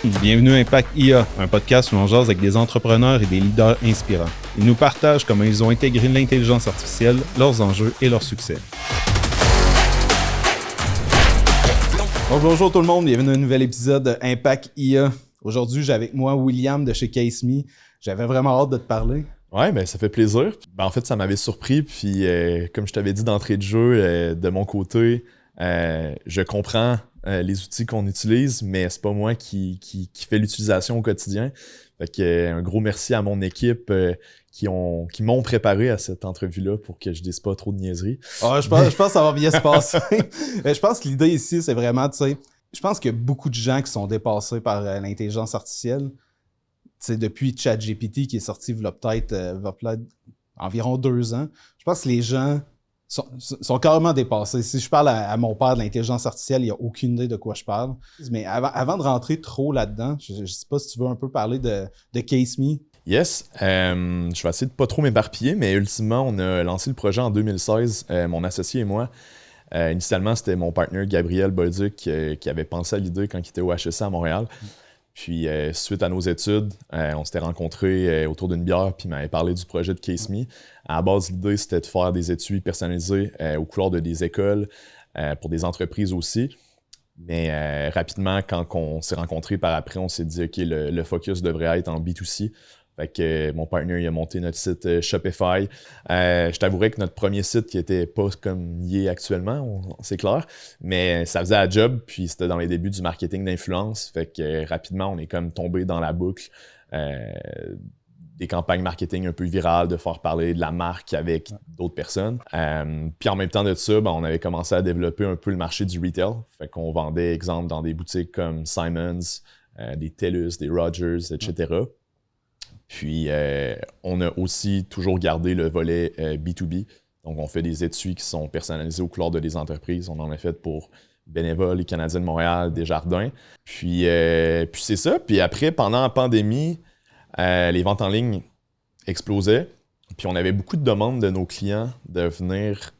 Bienvenue à Impact IA, un podcast où on jase avec des entrepreneurs et des leaders inspirants. Ils nous partagent comment ils ont intégré l'intelligence artificielle, leurs enjeux et leurs succès. Bonjour tout le monde, bienvenue à un nouvel épisode de Impact IA. Aujourd'hui, j'ai avec moi William de chez CaseMe. J'avais vraiment hâte de te parler. Ouais, ben ça fait plaisir. En fait, ça m'avait surpris, puis comme je t'avais dit d'entrée de jeu, de mon côté, je comprends les outils qu'on utilise, mais c'est pas moi qui fait l'utilisation au quotidien. Fait que un gros merci à mon équipe qui m'ont préparé à cette entrevue-là pour que je dise pas trop de niaiseries. Je pense que ça va bien se passer. Je pense que l'idée ici, c'est vraiment, tu sais, je pense qu'il y a beaucoup de gens qui sont dépassés par l'intelligence artificielle. Tu sais, depuis ChatGPT qui est sorti il y a peut-être environ 2 ans, je pense que les gens sont carrément dépassés. Si je parle à mon père de l'intelligence artificielle, il n'a aucune idée de quoi je parle. Mais avant de rentrer trop là-dedans, je ne sais pas si tu veux un peu parler de CaseMe. Yes, je vais essayer de pas trop m'éparpiller, mais ultimement, on a lancé le projet en 2016, mon associé et moi. Initialement, c'était mon partenaire Gabriel Bolduc qui avait pensé à l'idée quand il était au HEC à Montréal. Puis, suite à nos études, on s'était rencontrés autour d'une bière, puis il m'avait parlé du projet de CaseMe. À la base, l'idée, c'était de faire des étuis personnalisés aux couleurs des écoles, pour des entreprises aussi. Mais rapidement, quand on s'est rencontrés par après, on s'est dit, OK, le focus devrait être en B2C. Fait que mon partenaire, il a monté notre site Shopify. Je t'avouerais que notre premier site qui était pas comme il est actuellement, c'est clair, mais ça faisait la job, puis c'était dans les débuts du marketing d'influence. Fait que rapidement, on est comme tombé dans la boucle des campagnes marketing un peu virales, de faire parler de la marque avec d'autres personnes. Puis en même temps de ça, on avait commencé à développer un peu le marché du retail. Fait qu'on vendait, exemple, dans des boutiques comme Simons, des TELUS, des Rogers, etc. Puis, on a aussi toujours gardé le volet B2B. Donc, on fait des étuis qui sont personnalisés aux couleurs de des entreprises. On en a fait pour Benevol, les Canadiens de Montréal, Desjardins. Puis c'est ça. Puis après, pendant la pandémie, les ventes en ligne explosaient. Puis on avait beaucoup de demandes de nos clients de venir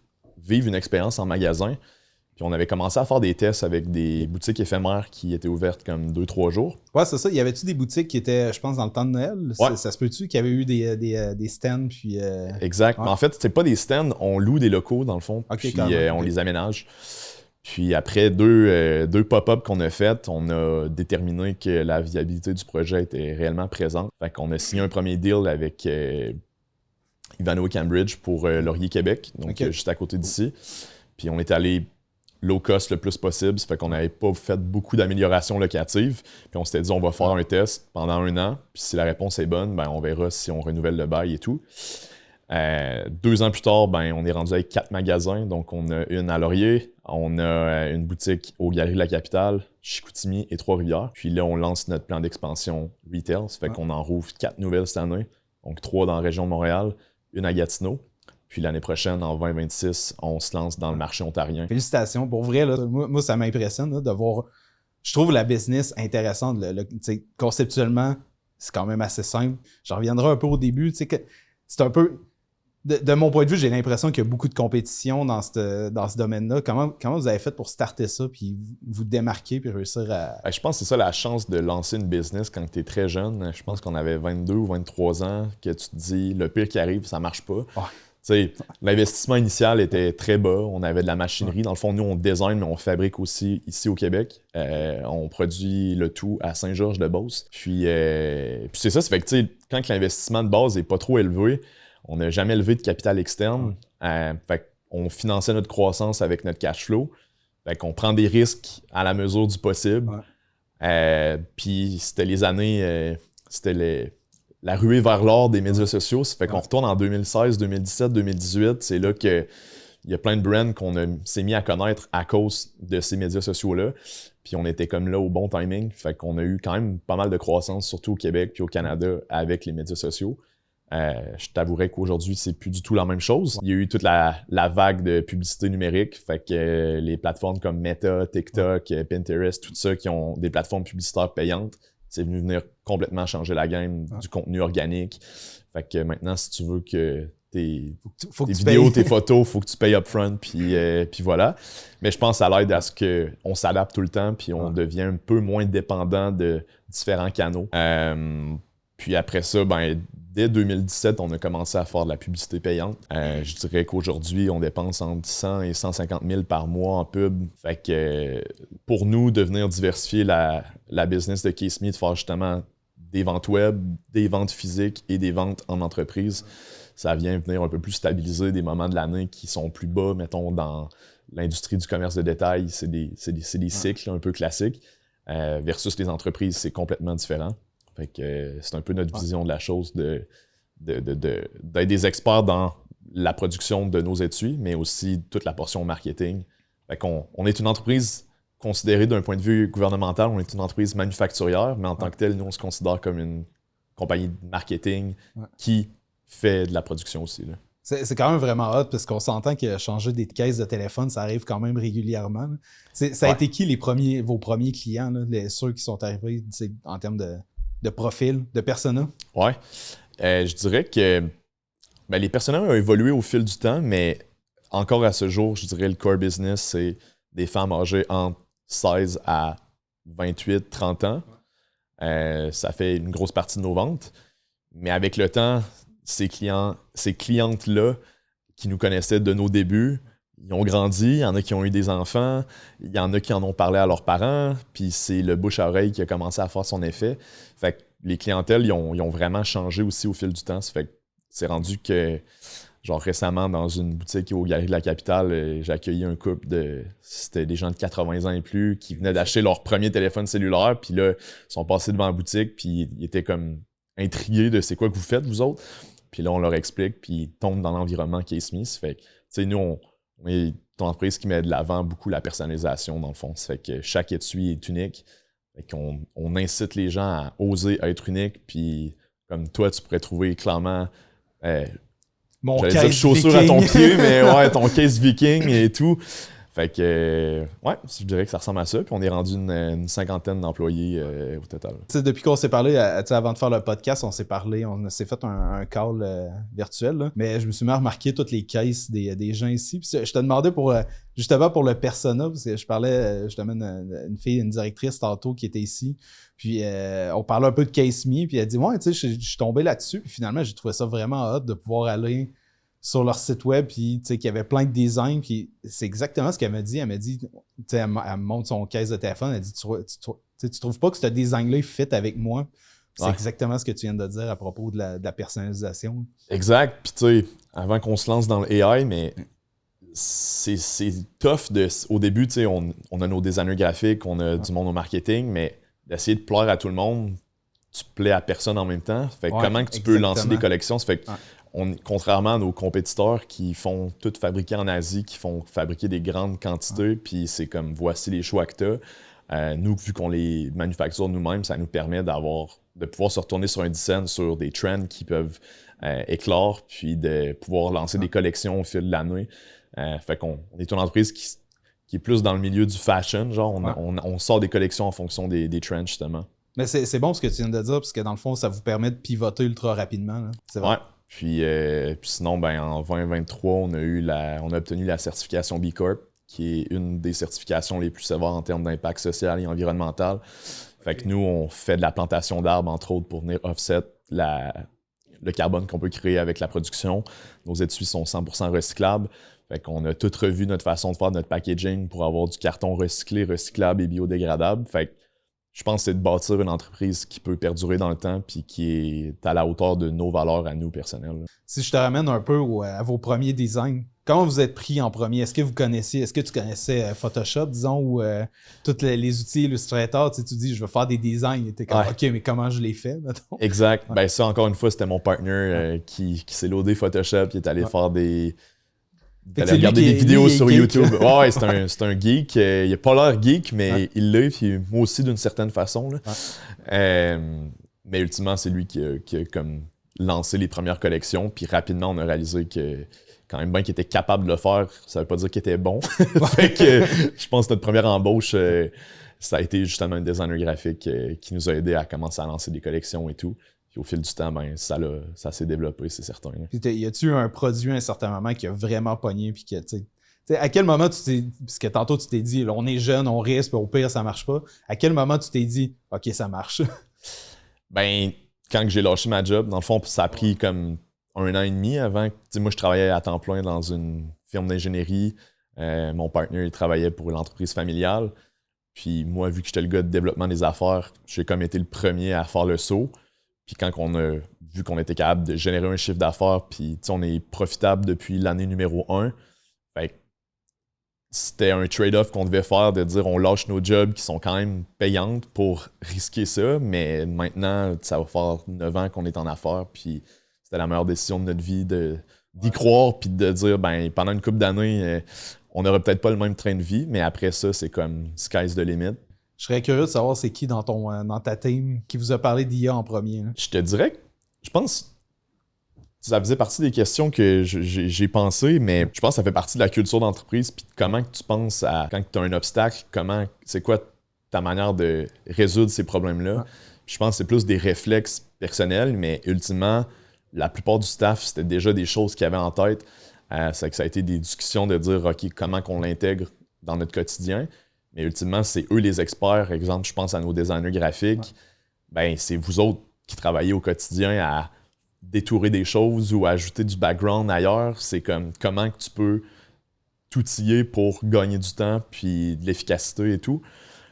vivre une expérience en magasin. Puis on avait commencé à faire des tests avec des boutiques éphémères qui étaient ouvertes comme 2-3 jours. Ouais, c'est ça. Y avait-tu des boutiques qui étaient, je pense, dans le temps de Noël? Ouais. Ça se peut-tu qu'il y avait eu des stands? Puis, Exact. Ouais. Mais en fait, c'est pas des stands, on loue des locaux dans le fond, Okay, puis on les aménage. Puis après deux pop-up qu'on a fait, on a déterminé que la viabilité du projet était réellement présente. Fait qu'on a signé un premier deal avec Ivanhoe Cambridge pour Laurier Québec, donc juste à côté d'ici. Puis on est allé low cost le plus possible, ça fait qu'on n'avait pas fait beaucoup d'améliorations locatives. Puis on s'était dit, on va faire un test pendant 1 an, puis si la réponse est bonne, on verra si on renouvelle le bail et tout. 2 ans plus tard, on est rendu avec 4 magasins. Donc, on a une à Laurier, on a une boutique aux Galeries de la Capitale, Chicoutimi et Trois-Rivières. Puis là, on lance notre plan d'expansion retail, ça fait qu'on en rouvre 4 nouvelles cette année. Donc, 3 dans la région de Montréal, une à Gatineau. Puis l'année prochaine, en 2026, on se lance dans le marché ontarien. Félicitations. Pour vrai, là, moi, ça m'impressionne là, de voir. Je trouve la business intéressante. Conceptuellement, c'est quand même assez simple. Je reviendrai un peu au début. C'est un peu. De mon point de vue, j'ai l'impression qu'il y a beaucoup de compétition dans ce domaine-là. Comment vous avez fait pour starter ça, puis vous démarquer, puis réussir à... Je pense que c'est ça la chance de lancer une business quand tu es très jeune. Je pense qu'on avait 22 ou 23 ans, que tu te dis, le pire qui arrive, ça marche pas. Oh. L'investissement initial était très bas. On avait de la machinerie. Dans le fond, nous, on design, mais on fabrique aussi ici au Québec. On produit le tout à Saint-Georges-de-Beauce. Puis c'est ça, ça fait que quand l'investissement de base n'est pas trop élevé, on n'a jamais levé de capital externe. Fait qu'on finançait notre croissance avec notre cash flow. Fait qu'on prend des risques à la mesure du possible. Puis c'était les années... la ruée vers l'or des médias sociaux. Ça fait qu'on retourne en 2016, 2017, 2018. C'est là qu'il y a plein de brands qu'on s'est mis à connaître à cause de ces médias sociaux-là. Puis on était comme là au bon timing. Fait qu'on a eu quand même pas mal de croissance, surtout au Québec puis au Canada, avec les médias sociaux. Je t'avouerais qu'aujourd'hui, c'est plus du tout la même chose. Il y a eu toute la vague de publicité numérique. Fait que les plateformes comme Meta, TikTok, Pinterest, tout ça, qui ont des plateformes publicitaires payantes, c'est venu venir complètement changer la game du contenu organique. Fait que maintenant, si tu veux que tes Faut que tu vidéos, payes. tes photos, faut que tu payes upfront, puis voilà. Mais je pense que ça l'aide à ce qu'on s'adapte tout le temps, puis on devient un peu moins dépendant de différents canaux. Puis après ça, ben, dès 2017, on a commencé à faire de la publicité payante. Je dirais qu'aujourd'hui, on dépense entre 100 et 150 000 par mois en pub. Fait que pour nous, de venir diversifier la business de Case Me, de faire justement des ventes web, des ventes physiques et des ventes en entreprise, ça vient venir un peu plus stabiliser des moments de l'année qui sont plus bas, mettons, dans l'industrie du commerce de détail. C'est des cycles un peu classiques. Versus les entreprises, c'est complètement différent. Fait que c'est un peu notre vision de la chose d'être des experts dans la production de nos étuis, mais aussi toute la portion marketing. Fait qu'on est une entreprise considérée d'un point de vue gouvernemental, on est une entreprise manufacturière, mais en tant que telle, nous, on se considère comme une compagnie de marketing qui fait de la production aussi. Là. C'est quand même vraiment hot parce qu'on s'entend que changer des caisses de téléphone, ça arrive quand même régulièrement. Ça a été qui vos premiers clients, là, ceux qui sont arrivés en termes de profil, de persona? Ouais. Je dirais que les personas ont évolué au fil du temps, mais encore à ce jour, je dirais le core business, c'est des femmes âgées entre 16 à 28, 30 ans. Ça fait une grosse partie de nos ventes. Mais avec le temps, ces clientes-là qui nous connaissaient de nos débuts, ils ont grandi, il y en a qui ont eu des enfants, il y en a qui en ont parlé à leurs parents, puis c'est le bouche à oreille qui a commencé à faire son effet. Fait que les clientèles, ils ont vraiment changé aussi au fil du temps. Ça fait que c'est rendu que, genre récemment, dans une boutique aux Galeries de la Capitale, j'ai accueilli un couple c'était des gens de 80 ans et plus qui venaient d'acheter leur premier téléphone cellulaire, puis là, ils sont passés devant la boutique, puis ils étaient comme intrigués de c'est quoi que vous faites, vous autres. Puis là, on leur explique, puis ils tombent dans l'environnement Case Me. Ça fait que, tu sais, nous, on est une entreprise qui met de l'avant beaucoup la personnalisation, dans le fond. Ça fait que chaque étui est unique. Fait qu'on incite les gens à oser être unique, puis comme toi, tu pourrais trouver clairement mon j'allais dire chaussure à ton pied, mais ouais, ton case viking et tout. Fait que, ouais, je dirais que ça ressemble à ça. Puis on est rendu une cinquantaine d'employés au total. T'sais, depuis qu'on s'est parlé, avant de faire le podcast, on s'est parlé, on s'est fait un call virtuel. Là. Mais je me suis mis à remarquer toutes les caisses des gens ici. Puis je te demandais justement pour le persona, parce que je parlais justement d'une fille, une directrice tantôt qui était ici. Puis on parlait un peu de Case Me. Puis elle dit, ouais, tu sais, je suis tombé là-dessus. Puis finalement, j'ai trouvé ça vraiment hot de pouvoir aller sur leur site web, puis qu'il y avait plein de designs, puis c'est exactement ce qu'elle m'a dit. Elle m'a dit, elle me montre son caisse de téléphone, elle dit, tu trouves pas que ce design-là fit avec moi? C'est exactement ce que tu viens de dire à propos de la personnalisation. Exact. Puis tu sais, avant qu'on se lance dans le AI, mais c'est tough au début, tu sais, on a nos designers graphiques, on a du monde au marketing, mais d'essayer de plaire à tout le monde, tu plais à personne en même temps. Fait que comment que tu peux lancer des collections? Ça fait que contrairement à nos compétiteurs qui font tout fabriquer en Asie, qui font fabriquer des grandes quantités, puis c'est comme voici les choix que t'as. Nous, vu qu'on les manufacture nous-mêmes, ça nous permet de pouvoir se retourner sur un design, sur des trends qui peuvent éclore, puis de pouvoir lancer des collections au fil de l'année. Fait qu'on est une entreprise qui est plus dans le milieu du fashion, genre on sort des collections en fonction des trends, justement. Mais c'est bon ce que tu viens de dire, parce que dans le fond, ça vous permet de pivoter ultra rapidement. Là. C'est vrai. Ouais. Puis sinon, en 2023, on a obtenu la certification B Corp, qui est une des certifications les plus sévères en termes d'impact social et environnemental. Fait que nous, on fait de la plantation d'arbres, entre autres, pour venir offset le carbone qu'on peut créer avec la production. Nos étuis sont 100% recyclables. Fait qu'on a tout revu notre façon de faire notre packaging pour avoir du carton recyclé, recyclable et biodégradable. Fait que je pense que c'est de bâtir une entreprise qui peut perdurer dans le temps puis qui est à la hauteur de nos valeurs à nous personnelles. Si je te ramène un peu à vos premiers designs, comment vous êtes pris en premier? Est-ce que tu connaissais Photoshop, disons, ou tous les outils Illustrator? Tu dis, je veux faire des designs. T'es comme, OK, mais comment je les fais, mettons? Exact. Ouais. Ça, encore une fois, c'était mon partner qui s'est loadé Photoshop, qui est allé faire des... D'aller regarder des vidéos sur YouTube. Ouais, c'est un geek. Il n'a pas l'air geek, mais il l'est, puis moi aussi d'une certaine façon. Là. Mais ultimement, c'est lui qui a comme lancé les premières collections, puis rapidement, on a réalisé que quand même bien qu'il était capable de le faire, ça ne veut pas dire qu'il était bon. Fait que je pense que notre première embauche, ça a été justement un designer graphique qui nous a aidé à commencer à lancer des collections et tout. Puis Puis au fil du temps, ben, ça s'est développé, c'est certain. Puis y a-tu un produit à un certain moment qui a vraiment pogné, puis que, tu sais, à quel moment tu t'es... Parce que tantôt, tu t'es dit, là, on est jeune, on risque, puis au pire, ça marche pas. À quel moment tu t'es dit, OK, ça marche? Ben, quand j'ai lâché ma job, dans le fond, ça a pris comme 1 an et demi avant. Moi, je travaillais à temps plein dans une firme d'ingénierie. Mon partenaire, il travaillait pour l'entreprise familiale. Puis moi, vu que j'étais le gars de développement des affaires, j'ai comme été le premier à faire le saut. Puis quand on a vu qu'on était capable de générer un chiffre d'affaires, puis on est profitable depuis l'année numéro 1, fait que c'était un trade-off qu'on devait faire de dire on lâche nos jobs qui sont quand même payantes pour risquer ça, mais maintenant, ça va faire 9 ans qu'on est en affaires, puis c'était la meilleure décision de notre vie d'y croire, puis de dire ben pendant une couple d'années, on n'aurait peut-être pas le même train de vie, mais après ça, c'est comme sky's the limit. Je serais curieux de savoir c'est qui dans ta team qui vous a parlé d'IA en premier. Là. Je te dirais que je pense ça faisait partie des questions que j'ai pensé, mais je pense que ça fait partie de la culture d'entreprise. Puis comment que tu penses à quand tu as un obstacle, c'est quoi ta manière de résoudre ces problèmes-là? Ouais. Je pense que c'est plus des réflexes personnels, mais ultimement, la plupart du staff, c'était déjà des choses qu'ils avaient en tête. C'est que ça a été des discussions de dire OK, comment qu'on l'intègre dans notre quotidien. Mais ultimement, c'est eux les experts. Exemple, je pense à nos designers graphiques. Ouais. Ben, c'est vous autres qui travaillez au quotidien à détourer des choses ou ajouter du background ailleurs. C'est comme comment que tu peux t'outiller pour gagner du temps puis de l'efficacité et tout.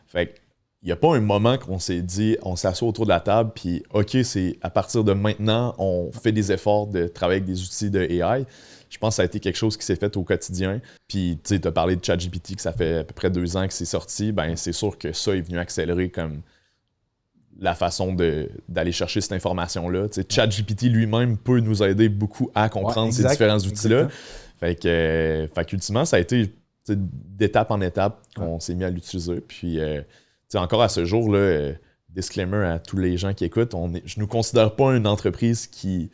Fait qu'il n'y a pas un moment qu'on s'est dit, on s'assoit autour de la table puis OK, c'est à partir de maintenant, on fait des efforts de travailler avec des outils de AI. Je pense que ça a été quelque chose qui s'est fait au quotidien. Puis, tu sais, tu as parlé de ChatGPT, que ça fait à peu près 2 ans que c'est sorti. Ben, c'est sûr que ça est venu accélérer comme la façon d'aller chercher cette information-là. Tu sais, ChatGPT lui-même peut nous aider beaucoup à comprendre ces différents outils-là. Fait qu'ultimement, ça a été d'étape en étape qu'on s'est mis à l'utiliser. Puis, encore à ce jour, là, disclaimer à tous les gens qui écoutent, je ne nous considère pas une entreprise qui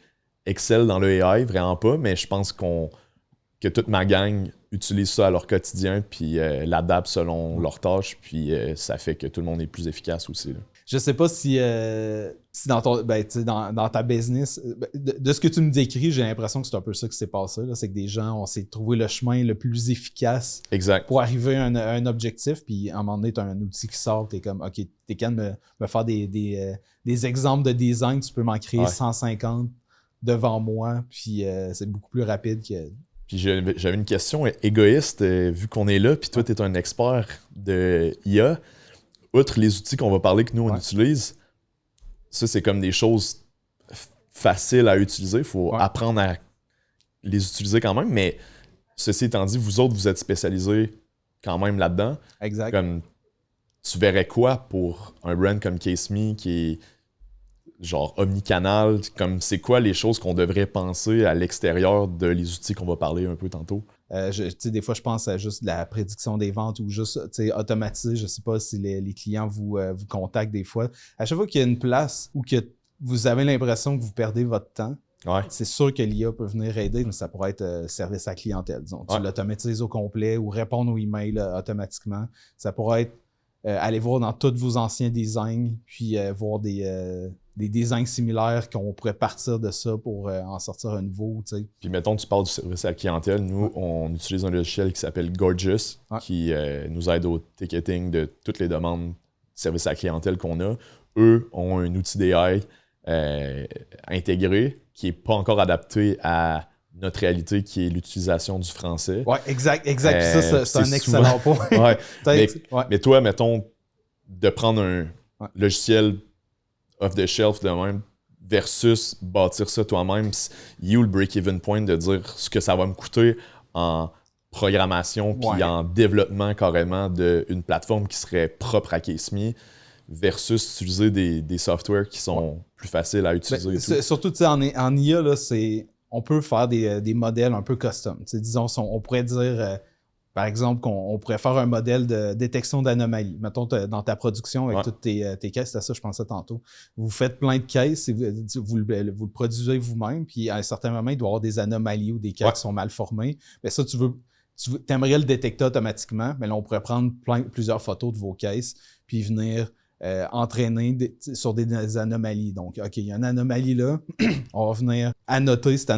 excelle dans le AI, vraiment pas, mais je pense que toute ma gang utilise ça à leur quotidien puis l'adapte selon leurs tâches, puis ça fait que tout le monde est plus efficace aussi. Là. Je sais pas si dans ta business, de ce que tu me décris, j'ai l'impression que c'est un peu ça qui s'est passé. C'est que des gens, on s'est trouvé le chemin le plus efficace pour arriver à un objectif. Puis à un moment donné, tu as un outil qui sort, tu es comme, OK, tu es capable de me faire des exemples de design, tu peux m'en créer 150 devant moi. Puis c'est beaucoup plus rapide que... Puis j'avais une question égoïste, vu qu'on est là, puis toi, tu es un expert de IA. Outre les outils qu'on va parler que nous, on utilise, ça, c'est comme des choses faciles à utiliser. Il faut apprendre à les utiliser quand même. Mais ceci étant dit, vous autres, vous êtes spécialisés quand même là-dedans. Exact. Comme, tu verrais quoi pour un brand comme CaseMe qui est genre omnicanal? Comme, c'est quoi les choses qu'on devrait penser à l'extérieur de les outils qu'on va parler un peu tantôt? Des fois, je pense à juste la prédiction des ventes ou juste automatiser. Je ne sais pas si les clients vous contactent des fois. À chaque fois qu'il y a une place où que vous avez l'impression que vous perdez votre temps, c'est sûr que l'IA peut venir aider, mais ça pourrait être service à clientèle. Disons. Tu l'automatises au complet ou répondre aux emails automatiquement. Ça pourrait être aller voir dans tous vos anciens designs, puis voir des designs similaires qu'on pourrait partir de ça pour en sortir un nouveau. T'sais. Puis mettons, tu parles du service à la clientèle. Nous, on utilise un logiciel qui s'appelle Gorgias, qui nous aide au ticketing de toutes les demandes de service à la clientèle qu'on a. Eux ont un outil d'AI intégré qui n'est pas encore adapté à notre réalité, qui est l'utilisation du français. Oui, exact. Ça, c'est un excellent point. Mais toi, mettons, de prendre un logiciel off-the-shelf de même versus bâtir ça toi-même, il y a le break-even point de dire ce que ça va me coûter en programmation puis en développement carrément d'une plateforme qui serait propre à CaseMe versus utiliser des softwares qui sont plus faciles à utiliser. Surtout en IA, là, on peut faire des modèles un peu custom. Disons, on pourrait dire... Par exemple, qu'on pourrait faire un modèle de détection d'anomalies. Mettons, dans ta production, avec toutes tes caisses, c'est ça, je pensais tantôt. Vous faites plein de caisses et vous le produisez vous-même, puis à un certain moment, il doit y avoir des anomalies ou des caisses qui sont mal formées. Mais ça, tu aimerais le détecter automatiquement, mais là, on pourrait prendre plusieurs photos de vos caisses, puis venir entraîner sur des anomalies. Donc, OK, il y a une anomalie là, on va venir annoter cette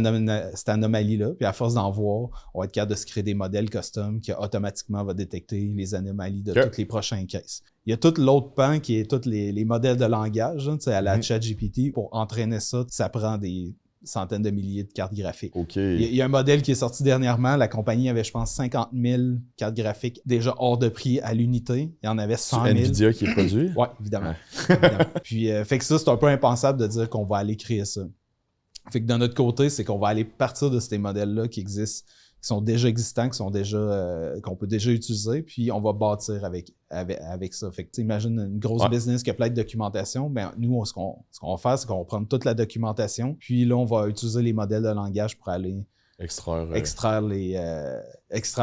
anomalie-là, puis à force d'en voir, on va être capable de se créer des modèles custom qui automatiquement va détecter les anomalies de toutes les prochaines caisses. Il y a tout l'autre pan qui est tous les modèles de langage, hein, à la ChatGPT. Pour entraîner ça, ça prend des centaines de milliers de cartes graphiques. Okay. Il y a un modèle qui est sorti dernièrement. La compagnie avait, je pense, 50 000 cartes graphiques déjà hors de prix à l'unité. Il y en avait 100 000. C'est NVIDIA qui est produit? Oui, évidemment. Puis, fait que ça, c'est un peu impensable de dire qu'on va aller créer ça. Fait que de notre côté, c'est qu'on va aller partir de ces modèles-là qui existent, qui sont déjà existants, qu'on peut déjà utiliser, puis on va bâtir avec ça. Fait que tu imagines une grosse business qui a plein de documentation, ben nous, ce qu'on va faire, c'est qu'on va prendre toute la documentation, puis là, on va utiliser les modèles de langage pour aller extraire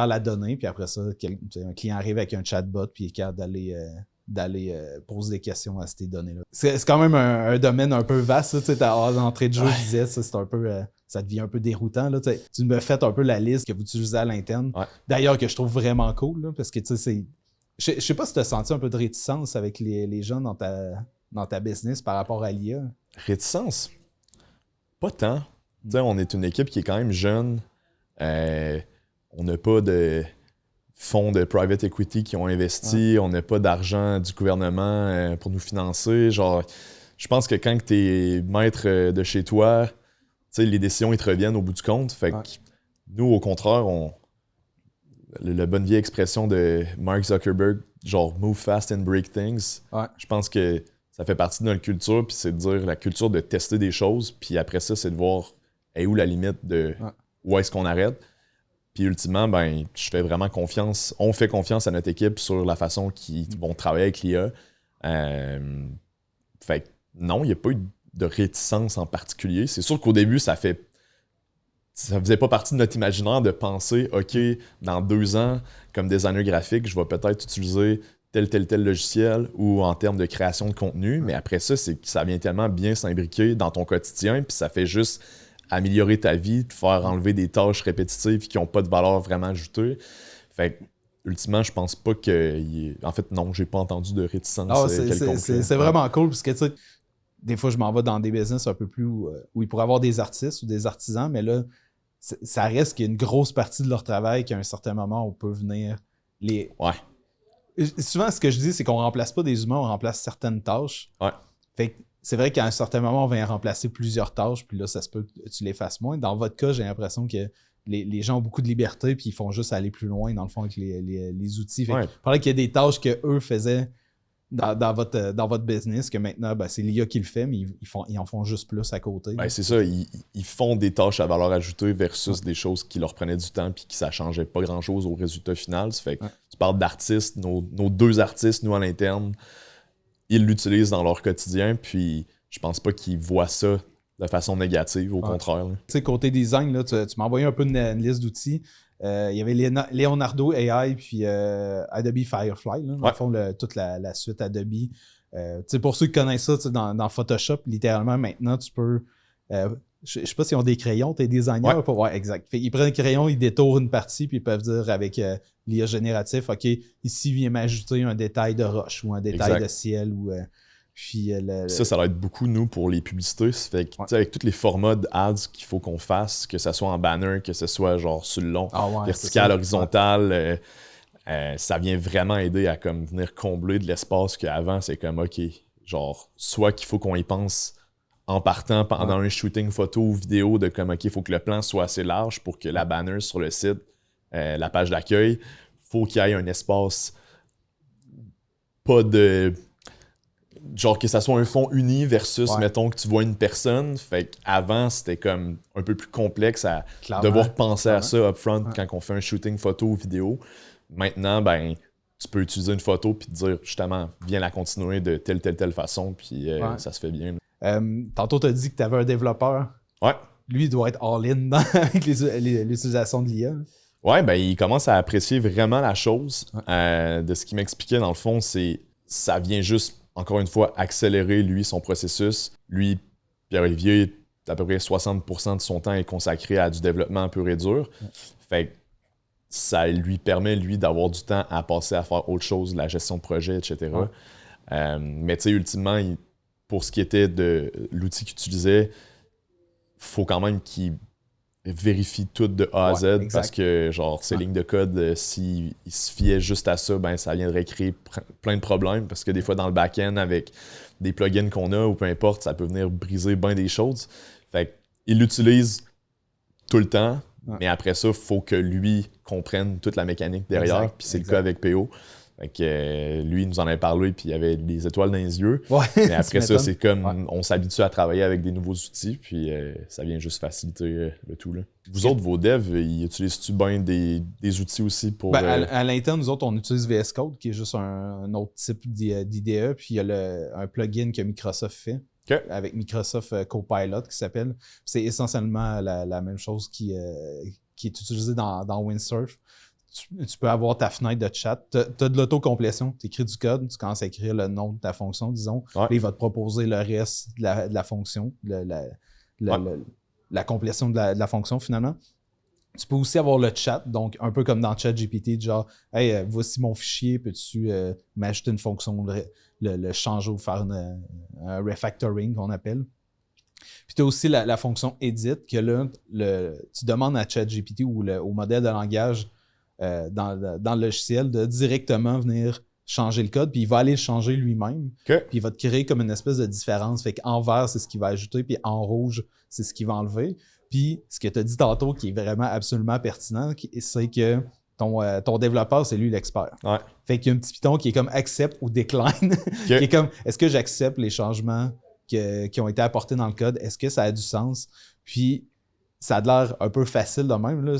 la donnée, puis après ça, un client arrive avec un chatbot, puis il est capable d'aller poser des questions à ces données-là. C'est quand même un domaine un peu vaste. Tu sais, d'entrée de jeu, je disais, c'est un peu... ça devient un peu déroutant. Là, tu me fais un peu la liste que vous utilisez à l'interne. Ouais. D'ailleurs, que je trouve vraiment cool, là, parce que tu sais, je sais pas si tu as senti un peu de réticence avec les gens dans ta business par rapport à l'IA. Réticence? Pas tant. Tu sais, on est une équipe qui est quand même jeune. On n'a pas de fonds de private equity qui ont investi. On n'a pas d'argent du gouvernement pour nous financer. Genre, je pense que quand tu es maître de chez toi, les décisions ils te reviennent au bout du compte. Fait que nous, au contraire, la bonne vieille expression de Mark Zuckerberg, genre move fast and break things. Je pense que ça fait partie de notre culture, puis c'est de dire la culture de tester des choses, puis après ça, c'est de voir où la limite de où est-ce qu'on arrête. Puis ultimement, ben, je fais vraiment confiance. On fait confiance à notre équipe sur la façon qu'ils vont travailler avec l'IA. Fait que non, il n'y a pas eu de réticence en particulier. C'est sûr qu'au début, ça faisait pas partie de notre imaginaire de penser, OK, dans 2 ans, comme designer graphique, je vais peut-être utiliser tel logiciel ou en termes de création de contenu. Mais après ça, ça vient tellement bien s'imbriquer dans ton quotidien, puis ça fait juste améliorer ta vie, te faire enlever des tâches répétitives qui n'ont pas de valeur vraiment ajoutée. Fait que, ultimement, je pense pas que... En fait, non, j'ai pas entendu de réticence quelconque. C'est vraiment cool, parce que, tu sais, des fois, je m'en vais dans des business un peu plus où il pourrait y avoir des artistes ou des artisans, mais là, ça reste qu'il y a une grosse partie de leur travail qu'à un certain moment, on peut venir les... Souvent, ce que je dis, c'est qu'on remplace pas des humains, on remplace certaines tâches. Fait que c'est vrai qu'à un certain moment, on va y remplacer plusieurs tâches, puis là, ça se peut que tu les fasses moins. Dans votre cas, j'ai l'impression que les gens ont beaucoup de liberté, puis ils font juste aller plus loin, dans le fond, avec les outils. Fait que, qu'il y a des tâches qu'eux faisaient dans votre business, que maintenant, ben, c'est l'IA qui le fait, mais ils en font juste plus à côté. Ben, c'est ça, ils font des tâches à valeur ajoutée versus des choses qui leur prenaient du temps puis qui ça changeait pas grand-chose au résultat final. Ça fait que tu parles d'artistes, nos 2 artistes, nous, à l'interne, ils l'utilisent dans leur quotidien, puis je pense pas qu'ils voient ça de façon négative, au contraire. Tu sais, côté design, là, tu m'as envoyé un peu une liste d'outils. Il y avait Leonardo AI puis Adobe Firefly, là, dans le fond, toute la suite Adobe. Pour ceux qui connaissent ça, dans Photoshop, littéralement, maintenant, tu peux... je sais pas s'ils ont des crayons, tes designers. Exact. Ils prennent un crayon, ils détournent une partie, puis ils peuvent dire avec l'IA génératif, OK, ici, viens m'ajouter un détail de roche ou un détail de ciel. Puis, ça va être beaucoup, nous, pour les publicités. Ça fait que, avec tous les formats d'ads qu'il faut qu'on fasse, que ce soit en banner, que ce soit genre sur le long, vertical, horizontal, ça vient vraiment aider à comme venir combler de l'espace qu'avant, c'est comme, OK, genre, soit qu'il faut qu'on y pense en partant pendant un shooting photo ou vidéo de comme, OK, il faut que le plan soit assez large pour que la banner sur le site, la page d'accueil, faut qu'il y ait un espace pas de... Genre que ça soit un fond uni versus, mettons, que tu vois une personne. Fait qu'avant, c'était comme un peu plus complexe à devoir penser à ça upfront quand on fait un shooting photo ou vidéo. Maintenant, ben, tu peux utiliser une photo puis te dire, justement, viens la continuer de telle façon, puis ça se fait bien. Tantôt, tu as dit que tu avais un développeur. Lui, il doit être all-in avec l'utilisation de l'IA. Ouais, ben, il commence à apprécier vraiment la chose. De ce qu'il m'expliquait, dans le fond, c'est ça vient juste, encore une fois, accélérer, lui, son processus. Lui, Pierre-Olivier, à peu près 60% de son temps est consacré à du développement pur et dur. Fait que ça lui permet, lui, d'avoir du temps à passer à faire autre chose, la gestion de projet, etc. Mais tu sais, ultimement, pour ce qui était de l'outil qu'il utilisait, il faut quand même qu'il vérifie tout de A à Z, exact. parce que genre ces lignes de code, s'il se fiait juste à ça, ben ça viendrait créer plein de problèmes, parce que des fois dans le back-end, avec des plugins qu'on a ou peu importe, ça peut venir briser bien des choses. Fait qu'il l'utilise tout le temps, mais après ça, il faut que lui comprenne toute la mécanique derrière, puis c'est le cas avec PO. Fait que lui, il nous en avait parlé, puis il avait des étoiles dans les yeux. Ouais, mais après ça, c'est comme on s'habitue à travailler avec des nouveaux outils, puis ça vient juste faciliter le tout. Là. Vous autres, vos devs, ils utilisent-tu bien des outils aussi pour. À l'interne, nous autres, on utilise VS Code, qui est juste un autre type d'IDE, puis il y a un plugin que Microsoft fait. Avec Microsoft Copilot qui s'appelle. C'est essentiellement la même chose qui est utilisée dans Windsurf. Tu peux avoir ta fenêtre de chat. Tu as de l'autocomplétion. Tu écris du code, tu commences à écrire le nom de ta fonction, disons. Puis il va te proposer le reste de la fonction, la complétion de la fonction finalement. Tu peux aussi avoir le chat, donc un peu comme dans ChatGPT, genre « Hey, voici mon fichier, peux-tu m'ajouter une fonction, le changer ou faire un refactoring qu'on appelle. » Puis tu as aussi la fonction « Edit » que là, tu demandes à ChatGPT ou au modèle de langage dans le logiciel de directement venir changer le code, puis il va aller le changer lui-même. Puis il va te créer comme une espèce de différence. Fait qu'en vert, c'est ce qu'il va ajouter, puis en rouge, c'est ce qu'il va enlever. Puis ce que tu as dit tantôt qui est vraiment absolument pertinent, c'est que ton développeur, c'est lui l'expert. Fait qu'il y a un petit piton qui est comme accept ou decline. Qui est comme est-ce que j'accepte les changements qui ont été apportés dans le code? Est-ce que ça a du sens? Puis ça a l'air un peu facile de même. Là.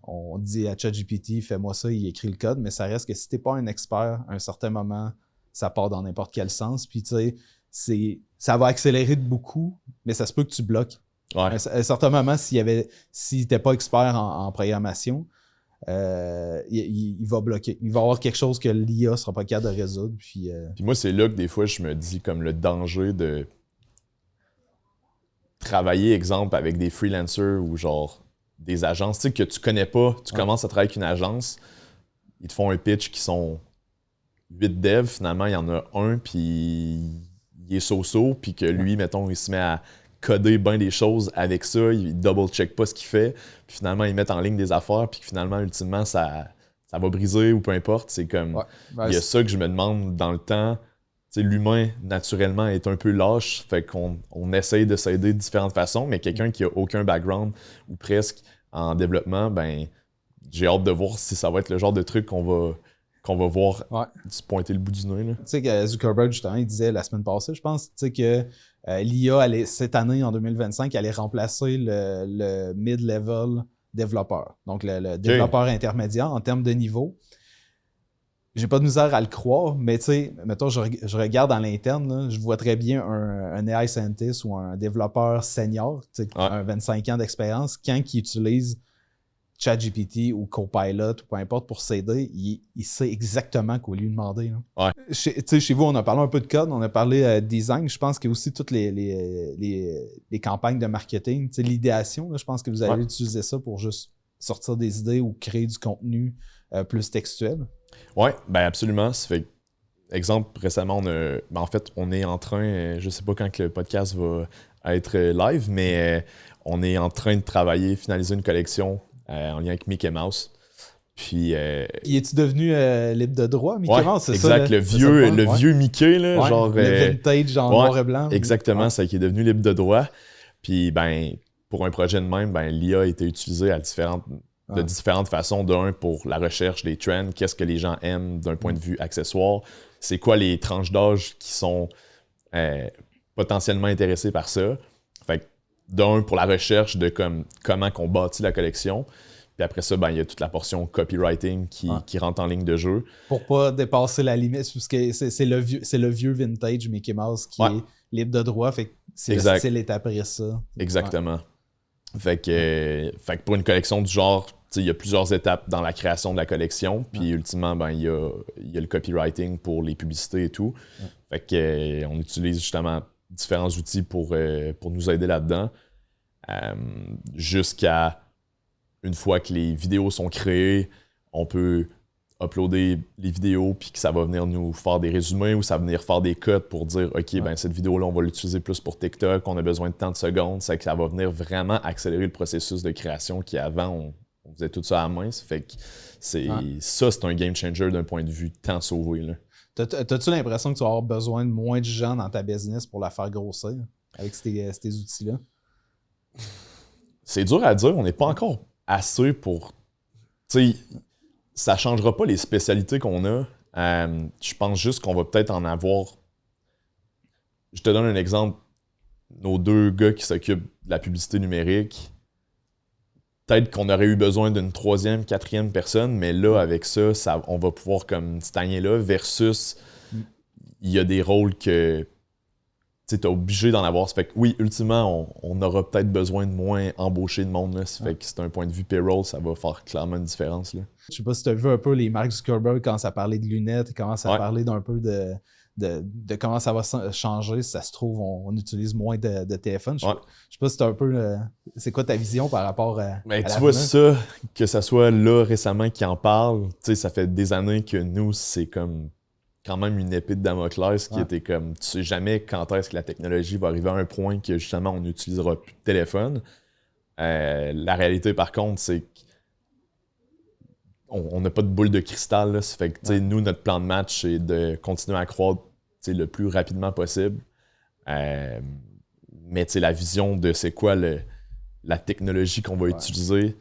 On dit à ChatGPT, fais-moi ça, il écrit le code, mais ça reste que si tu n'es pas un expert, à un certain moment, ça part dans n'importe quel sens. Puis ça va accélérer de beaucoup, mais ça se peut que tu bloques. À un certain moment, si tu n'es pas expert en programmation, il va bloquer. Il va y avoir quelque chose que l'IA ne sera pas capable de résoudre. Puis moi, c'est là que des fois, je me dis comme le danger de travailler, exemple, avec des freelancers ou genre des agences, tu sais, que tu connais pas, tu commences à travailler avec une agence, ils te font un pitch qui sont 8 devs, finalement, il y en a un, puis il est so-so, puis que lui, mettons, il se met à coder bien des choses avec ça, il double-check pas ce qu'il fait, puis finalement, ils mettent en ligne des affaires, puis finalement, ultimement, ça va briser ou peu importe. C'est comme, il y a ça que je me demande dans le temps. L'humain, naturellement, est un peu lâche, fait qu'on essaye de s'aider de différentes façons, mais quelqu'un qui a aucun background ou presque en développement, ben j'ai hâte de voir si ça va être le genre de truc qu'on va voir se pointer le bout du nez. Tu sais que Zuckerberg, justement, il disait la semaine passée, je pense, que l'IA, cette année, en 2025, allait remplacer le mid-level développeur, donc le développeur intermédiaire en termes de niveau. J'ai pas de misère à le croire, mais tu sais, mettons, je regarde à l'interne, je vois très bien un AI scientist ou un développeur senior, un 25 ans d'expérience, quand il utilise ChatGPT ou Copilot ou peu importe pour s'aider, il sait exactement quoi lui demander. Chez vous, on a parlé un peu de code, on a parlé design. Je pense qu'il y a aussi toutes les campagnes de marketing, l'idéation. Je pense que vous allez utiliser ça pour juste sortir des idées ou créer du contenu plus textuel. Oui, ben absolument. Ça fait exemple, récemment, en fait, on est en train, je sais pas quand que le podcast va être live, mais on est en train de travailler, finaliser une collection en lien avec Mickey Mouse. Puis, il est-tu devenu libre de droit, Mickey Mouse? C'est exact, ça, le vieux Mickey, là, genre... Le vintage en noir et blanc. Exactement, c'est qui est devenu libre de droit. Puis, ben, pour un projet de même, ben, l'IA a été utilisée de différentes façons. D'un, pour la recherche des trends, qu'est-ce que les gens aiment d'un point de vue accessoire, c'est quoi les tranches d'âge qui sont potentiellement intéressées par ça. Fait que, d'un, pour la recherche de comment qu'on bâtit la collection. Puis après ça, ben, il y a toute la portion copywriting qui rentre en ligne de jeu. Pour pas dépasser la limite, parce que c'est le vieux vintage Mickey Mouse qui est libre de droit, fait que c'est le style est après ça. Exactement. Fait que pour une collection du genre, il y a plusieurs étapes dans la création de la collection, puis ultimement, ben, il y a le copywriting pour les publicités et tout. Fait que on utilise justement différents outils pour nous aider là-dedans. Jusqu'à une fois que les vidéos sont créées, on peut uploader les vidéos, puis que ça va venir nous faire des résumés ou ça va venir faire des cuts pour dire OK, ben cette vidéo-là, on va l'utiliser plus pour TikTok, on a besoin de tant de secondes. C'est que ça va venir vraiment accélérer le processus de création qui, avant, on faisait tout ça à la main. Ça fait que c'est un game changer d'un point de vue temps sauvé. Là. T'as-tu l'impression que tu vas avoir besoin de moins de gens dans ta business pour la faire grossir avec ces outils-là? C'est dur à dire. On n'est pas encore assez pour... Tu sais, ça ne changera pas les spécialités qu'on a. Je pense juste qu'on va peut-être en avoir... Je te donne un exemple. Nos 2 gars qui s'occupent de la publicité numérique, peut-être qu'on aurait eu besoin d'une 3e, 4e personne, mais là, avec ça, on va pouvoir comme stagner là, versus il y a des rôles que tu es obligé d'en avoir. Ça fait que oui, ultimement, on aura peut-être besoin de moins embaucher de monde. Là. Ça fait que c'est un point de vue payroll, ça va faire clairement une différence. Là. Je sais pas si tu as vu un peu les Mark Zuckerberg quand ça parlait de lunettes et comment ça parlait d'un peu de comment ça va changer. Si ça se trouve, on utilise moins de téléphone. Je sais pas si tu un peu... c'est quoi ta vision par rapport à tu vois ça, que ça soit là récemment qui en parle, ça fait des années que nous, c'est comme quand même une épée de Damoclès qui était comme, tu sais jamais quand est-ce que la technologie va arriver à un point que justement on n'utilisera plus de téléphone. La réalité par contre, c'est qu'on n'a pas de boule de cristal. Là. Ça fait que nous, notre plan de match, c'est de continuer à croître le plus rapidement possible. Mais la vision de c'est quoi la technologie qu'on va utiliser.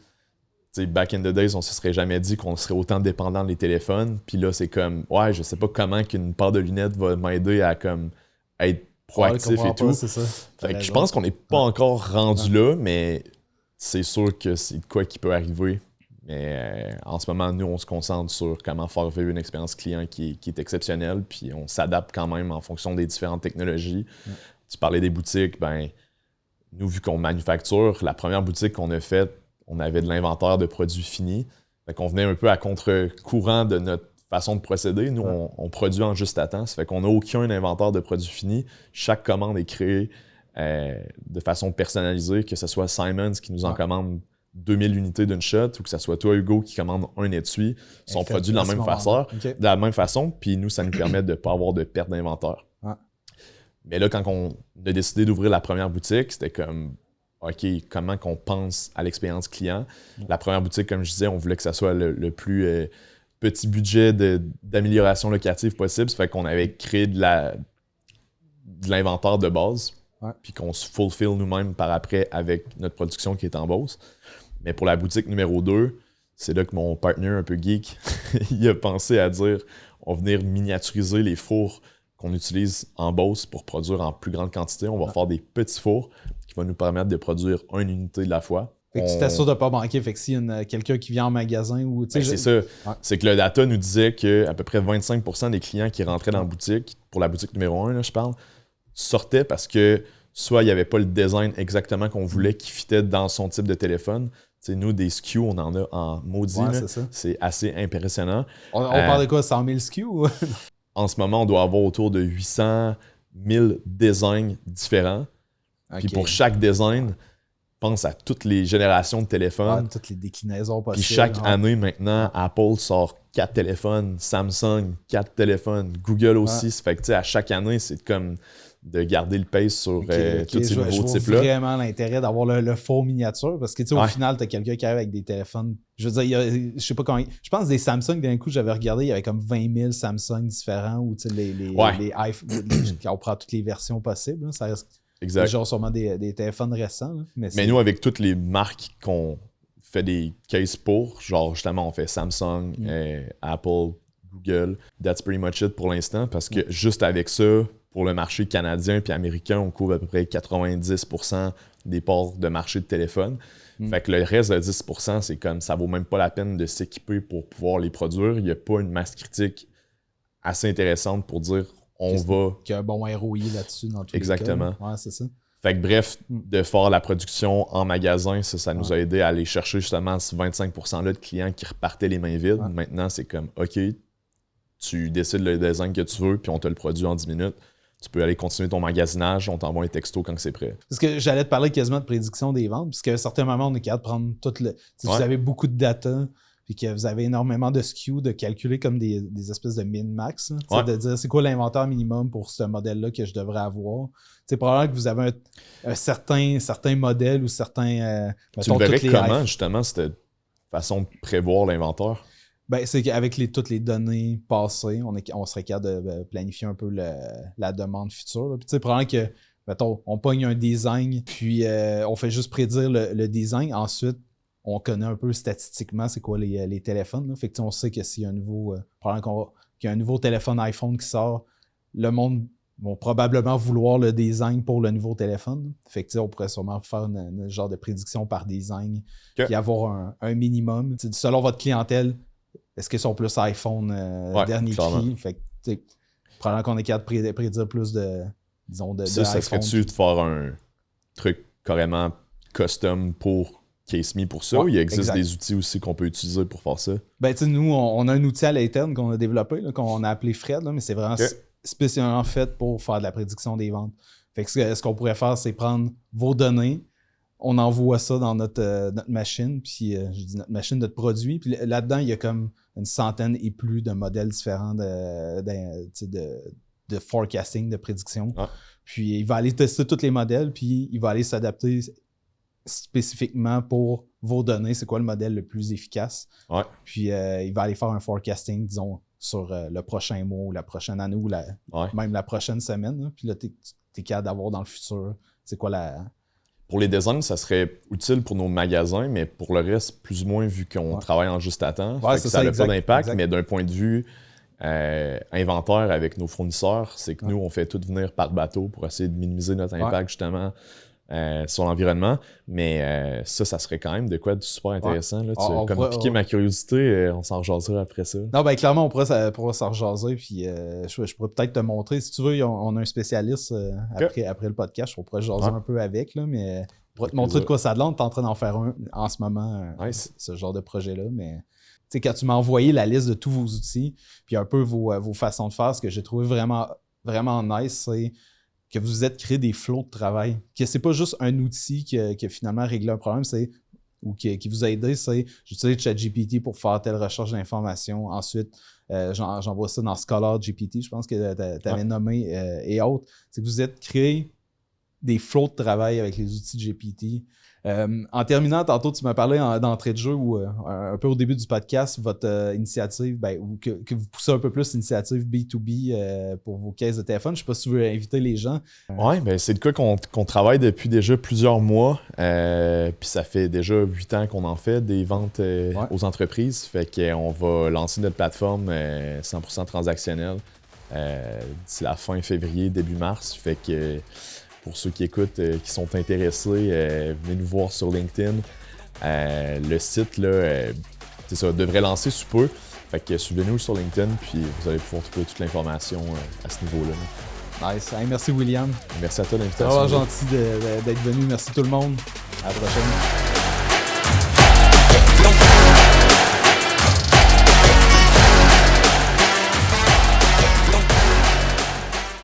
T'sais, back in the days, on se serait jamais dit qu'on serait autant dépendant des téléphones. Puis là, c'est comme, je sais pas comment qu'une paire de lunettes va m'aider à comme, être proactif et tout. Pas, ça. Fait que je pense qu'on n'est pas encore rendu là, mais c'est sûr que c'est de quoi qui peut arriver. Mais en ce moment, nous, on se concentre sur comment faire vivre une expérience client qui est exceptionnelle. Puis on s'adapte quand même en fonction des différentes technologies. Tu parlais des boutiques, ben nous, vu qu'on manufacture, la première boutique qu'on a faite, on avait de l'inventaire de produits finis. Fait qu'on venait un peu à contre-courant de notre façon de procéder. Nous, on produit en juste à temps. Ça fait qu'on n'a aucun inventaire de produits finis. Chaque commande est créée de façon personnalisée, que ce soit Simons qui nous en commande 2000 unités d'une shot ou que ce soit toi, Hugo, qui commande un étui. Ils sont produits de la même façon. Puis nous, ça nous permet de ne pas avoir de perte d'inventaire. Mais là, quand on a décidé d'ouvrir la première boutique, c'était comme... OK, comment qu'on pense à l'expérience client. La première boutique, comme je disais, on voulait que ça soit le plus petit budget d'amélioration locative possible. Ça fait qu'on avait créé de l'inventaire de base, puis qu'on se fulfill nous-mêmes par après avec notre production qui est en Beauce. Mais pour la boutique numéro 2, c'est là que mon partner un peu geek, il a pensé à dire on va venir miniaturiser les fours qu'on utilise en Beauce pour produire en plus grande quantité. On va faire des petits fours qui vont nous permettre de produire une unité de la fois. Fait que tu t'assures de ne pas manquer. Fait que s'il y a quelqu'un qui vient en magasin ou... c'est ça. C'est que le data nous disait qu'à peu près 25% des clients qui rentraient dans la boutique, pour la boutique numéro 1, là, je parle, sortaient parce que soit il n'y avait pas le design exactement qu'on voulait qui fitait dans son type de téléphone. T'sais, nous, des SKU, on en a en maudit. C'est assez impressionnant. On parle de quoi? 100 000 SKU? En ce moment, on doit avoir autour de 800 000 designs différents. Puis pour chaque design, pense à toutes les générations de téléphones. Toutes les déclinaisons possibles. Puis chaque année, maintenant, Apple sort 4 téléphones, Samsung, 4 téléphones, Google aussi. Ça fait que à chaque année, c'est comme de garder le pace sur tous ces nouveaux types-là. J'ai vraiment l'intérêt d'avoir le faux miniature parce que au final, tu as quelqu'un qui arrive avec des téléphones. Je veux dire, je sais pas comment. Je pense des Samsung, d'un coup, j'avais regardé, il y avait comme 20 000 Samsung différents ou les iPhones. On prend toutes les versions possibles. Là, ça reste genre sûrement des téléphones récents. Là, mais nous, avec toutes les marques qu'on fait des cases pour, genre justement, on fait Samsung, Apple, Google. That's pretty much it pour l'instant parce que juste avec ça, pour le marché canadien puis américain, on couvre à peu près 90% des parts de marché de téléphone. Fait que le reste de 10%, c'est comme ça vaut même pas la peine de s'équiper pour pouvoir les produire. Il n'y a pas une masse critique assez intéressante pour dire on va. Qu'il y a un bon ROI là-dessus dans tous Exactement. les cas. Ouais, c'est ça. Fait que bref, de faire la production en magasin, ça nous a aidé à aller chercher justement ce 25%-là de clients qui repartaient les mains vides. Maintenant, c'est comme OK, tu décides le design que tu veux, puis on te le produit en 10 minutes. Tu peux aller continuer ton magasinage, on t'envoie un texto quand c'est prêt. Parce que j'allais te parler quasiment de prédiction des ventes, parce qu'à un certain moment, on est capable de prendre tout le... Si vous avez beaucoup de data, puis que vous avez énormément de SKU, de calculer comme des espèces de min-max, de dire c'est quoi l'inventaire minimum pour ce modèle-là que je devrais avoir. C'est probablement que vous avez un certain modèle ou certains... tu le verrais comment, justement, cette façon de prévoir l'inventaire? Ben, c'est qu'avec toutes les données passées, on serait capable de planifier un peu la demande future. Puis tu sais, probablement que, mettons, on pogne un design, puis on fait juste prédire le design. Ensuite, on connaît un peu statistiquement c'est quoi les téléphones. Là. Fait que on sait que s'il y a un nouveau, qu'il y a un nouveau téléphone iPhone qui sort, le monde va probablement vouloir le design pour le nouveau téléphone. Fait que on pourrait sûrement faire un genre de prédiction par design, puis avoir un minimum. T'sais, selon votre clientèle, est-ce qu'ils sont plus iPhone dernier cri? Fait que probablement qu'on est capable de prédire plus de, disons, de ça serait-tu de faire un truc carrément custom pour CaseMe pour ça, ou il existe des outils aussi qu'on peut utiliser pour faire ça? Ben, tu sais, nous, on a un outil à l'interne qu'on a développé, là, qu'on a appelé Fred, là, mais c'est vraiment spécialement fait pour faire de la prédiction des ventes. Fait que ce qu'on pourrait faire, c'est prendre vos données, on envoie ça dans notre machine, puis je dis notre machine, notre produit, puis là-dedans, il y a comme une centaine et plus de modèles différents de forecasting, de prédiction. Puis il va aller tester tous les modèles, puis il va aller s'adapter spécifiquement pour vos données, c'est quoi le modèle le plus efficace. Puis il va aller faire un forecasting, disons, sur le prochain mois ou la prochaine année ou même la prochaine semaine. Hein. Puis là, t'es capable d'avoir dans le futur, c'est quoi la... Pour les designs, ça serait utile pour nos magasins, mais pour le reste, plus ou moins, vu qu'on travaille en juste à temps, ça n'a pas d'impact, mais d'un point de vue inventaire avec nos fournisseurs, c'est que nous, on fait tout venir par bateau pour essayer de minimiser notre impact, justement, sur l'environnement. Mais ça serait quand même de quoi de super intéressant. Là. Comme piquer ma curiosité, on s'en rejasera après ça. Non, ben clairement, on pourra s'en rejaser. Puis je pourrais peut-être te montrer. Si tu veux, on a un spécialiste après le podcast. On pourrait jaser un peu avec. Là, mais on pourrait te montrer de quoi ça a de l'air. Tu es en train d'en faire un en ce moment, ce genre de projet-là. Mais quand tu m'as envoyé la liste de tous vos outils, puis un peu vos façons de faire, ce que j'ai trouvé vraiment, vraiment nice, c'est que vous vous êtes créé des flots de travail. Que c'est pas juste un outil qui a finalement réglé un problème, ou qui vous a aidé, c'est j'utilise ChatGPT pour faire telle recherche d'informations. Ensuite, j'envoie ça dans Scholar GPT, je pense que tu avais nommé et autres. C'est que vous êtes créé des flots de travail avec les outils de GPT. En terminant, tantôt, tu m'as parlé d'entrée de jeu ou un peu au début du podcast, votre initiative, ou que vous poussez un peu plus l'initiative B2B pour vos caisses de téléphone. Je ne sais pas si tu veux inviter les gens. Oui, ben c'est le cas qu'on travaille depuis déjà plusieurs mois. Puis ça fait déjà 8 ans qu'on en fait des ventes aux entreprises. Fait qu'on va lancer notre plateforme 100% transactionnelle d'ici la fin février, début mars. Fait que pour ceux qui écoutent, qui sont intéressés, venez nous voir sur LinkedIn. Le site, là, ça devrait lancer sous peu. Fait que suivez-nous sur LinkedIn, puis vous allez pouvoir trouver toute l'information à ce niveau-là. Nice. Hey, merci, William. Merci à toi de l'invitation. C'est vraiment gentil d'être venu. Merci tout le monde. À la prochaine.